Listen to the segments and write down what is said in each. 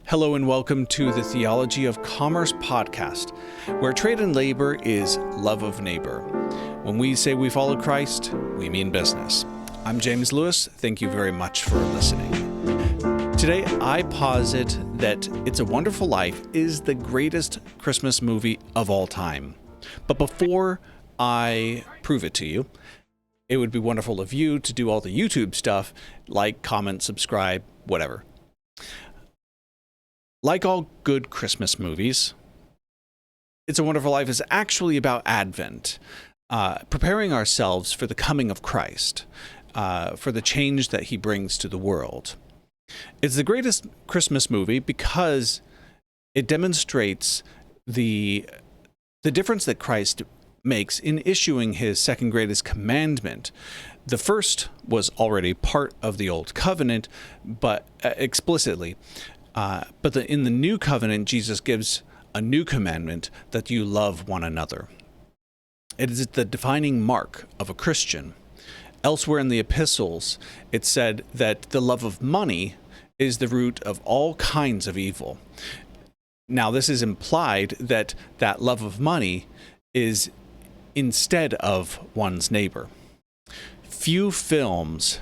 Hello and welcome to the Theology of Commerce podcast, where trade and labor is love of neighbor. When we say we follow Christ, we mean business. I'm James Lewis. Thank you very much for listening. Today, I posit that It's a Wonderful Life is the greatest Christmas movie of all time. But before I prove it to you, it would be wonderful of you to do all the YouTube stuff, like, comment, subscribe, whatever. Like all good Christmas movies, It's a Wonderful Life is actually about Advent, preparing ourselves for the coming of Christ, for the change that he brings to the world. It's the greatest Christmas movie because it demonstrates the difference that Christ makes in issuing his second greatest commandment. The first was already part of the Old Covenant, but explicitly. But in the new covenant, Jesus gives a new commandment that you love one another. It is the defining mark of a Christian. Elsewhere in the epistles, it said that the love of money is the root of all kinds of evil. Now, this is implied that love of money is instead of one's neighbor. Few films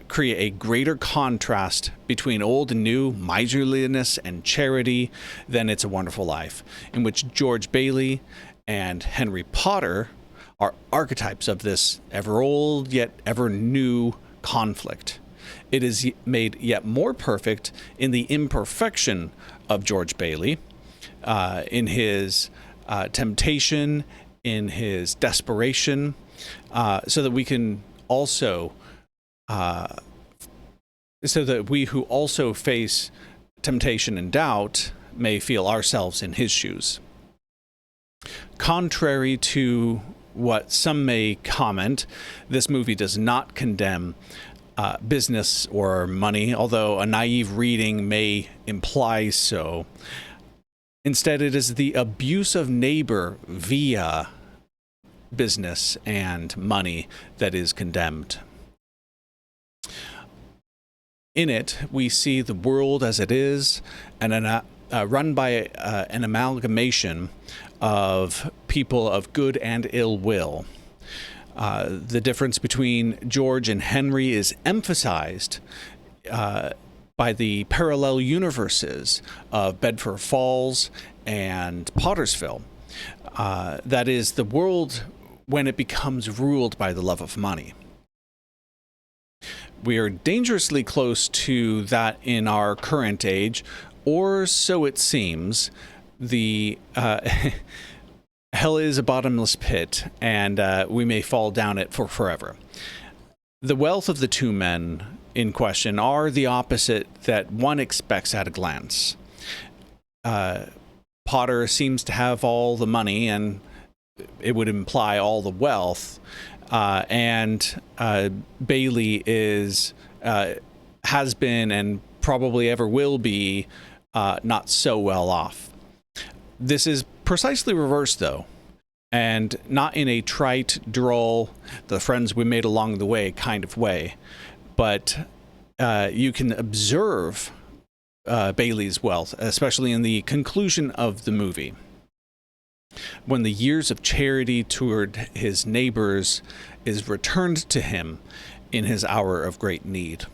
create a greater contrast between old and new, miserliness and charity than It's a Wonderful Life, in which George Bailey and Henry Potter are archetypes of this ever-old yet ever-new conflict. It is made yet more perfect in the imperfection of George Bailey, in his temptation, in his desperation, so that we can also so that we who also face temptation and doubt may feel ourselves in his shoes. Contrary to what some may comment, this movie does not condemn business or money, although a naive reading may imply so. Instead, it is the abuse of neighbor via business and money that is condemned. In it, we see the world as it is, and run by an amalgamation of people of good and ill will. The difference between George and Henry is emphasized by the parallel universes of Bedford Falls and Pottersville. That is, the world when it becomes ruled by the love of money. We are dangerously close to that in our current age, or so it seems. The hell is a bottomless pit, and we may fall down it for forever. The wealth of the two men in question are the opposite that one expects at a glance. Potter seems to have all the money, and it would imply all the wealth. And Bailey has been and probably ever will be not so well off. This is precisely reversed, though, and not in a trite, droll, the friends we made along the way kind of way, but you can observe Bailey's wealth, especially in the conclusion of the movie, when the years of charity toward his neighbors is returned to him in his hour of great need.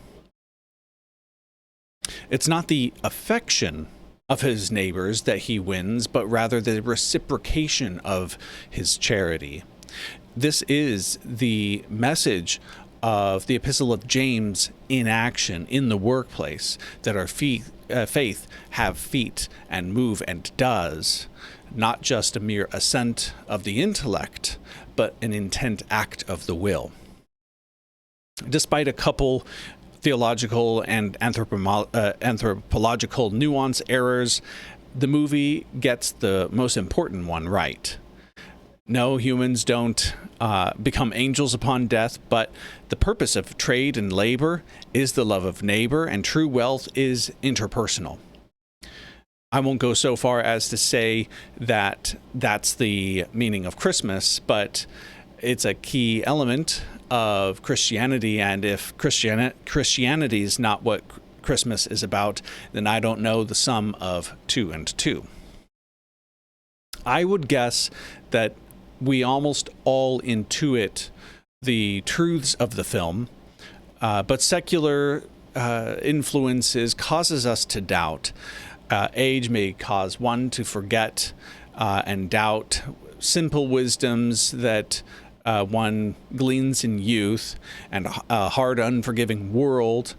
It's not the affection of his neighbors that he wins, but rather the reciprocation of his charity. This is the message of the Epistle of James in action in the workplace, that our faith have feet and move and does. Not just a mere assent of the intellect, but an intent act of the will. Despite a couple theological and anthropological nuance errors, the movie gets the most important one right. No, humans don't become angels upon death, but the purpose of trade and labor is the love of neighbor, and true wealth is interpersonal. I won't go so far as to say that that's the meaning of Christmas, but it's a key element of Christianity, and if Christianity is not what Christmas is about, then I don't know the sum of 2 and 2. I would guess that we almost all intuit the truths of the film, but secular influences causes us to doubt. Age may cause one to forget and doubt simple wisdoms that one gleans in youth, and a hard, unforgiving world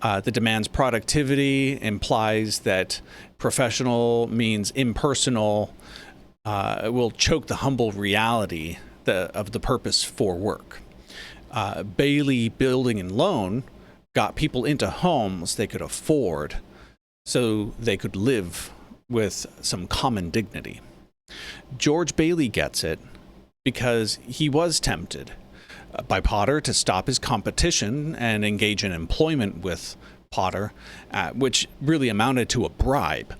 that demands productivity implies that professional means impersonal. Will choke the humble reality of the purpose for work. Bailey Building and Loan got people into homes they could afford so they could live with some common dignity. George Bailey gets it because he was tempted by Potter to stop his competition and engage in employment with Potter, which really amounted to a bribe.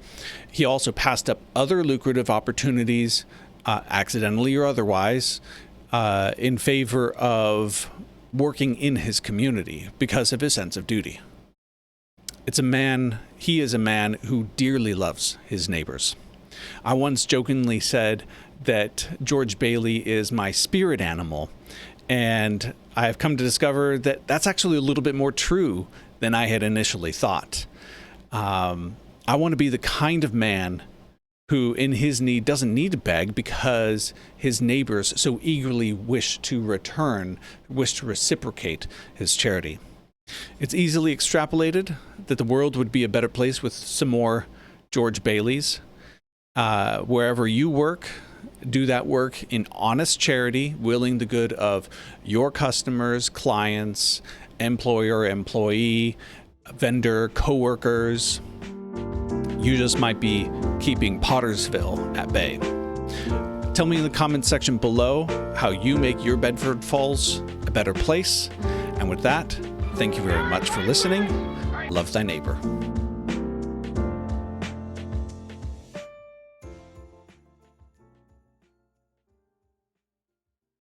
He also passed up other lucrative opportunities, accidentally or otherwise, in favor of working in his community because of his sense of duty. He is a man who dearly loves his neighbors. I once jokingly said that George Bailey is my spirit animal, and I have come to discover that that's actually a little bit more true than I had initially thought. I want to be the kind of man who in his need doesn't need to beg because his neighbors so eagerly wish to reciprocate his charity. It's easily extrapolated that the world would be a better place with some more George Baileys. Wherever you work, do that work in honest charity, willing the good of your customers, clients, employer, employee, vendor, coworkers. You just might be keeping Pottersville at bay. Tell me in the comments section below how you make your Bedford Falls a better place. And with that, thank you very much for listening. Love thy neighbor.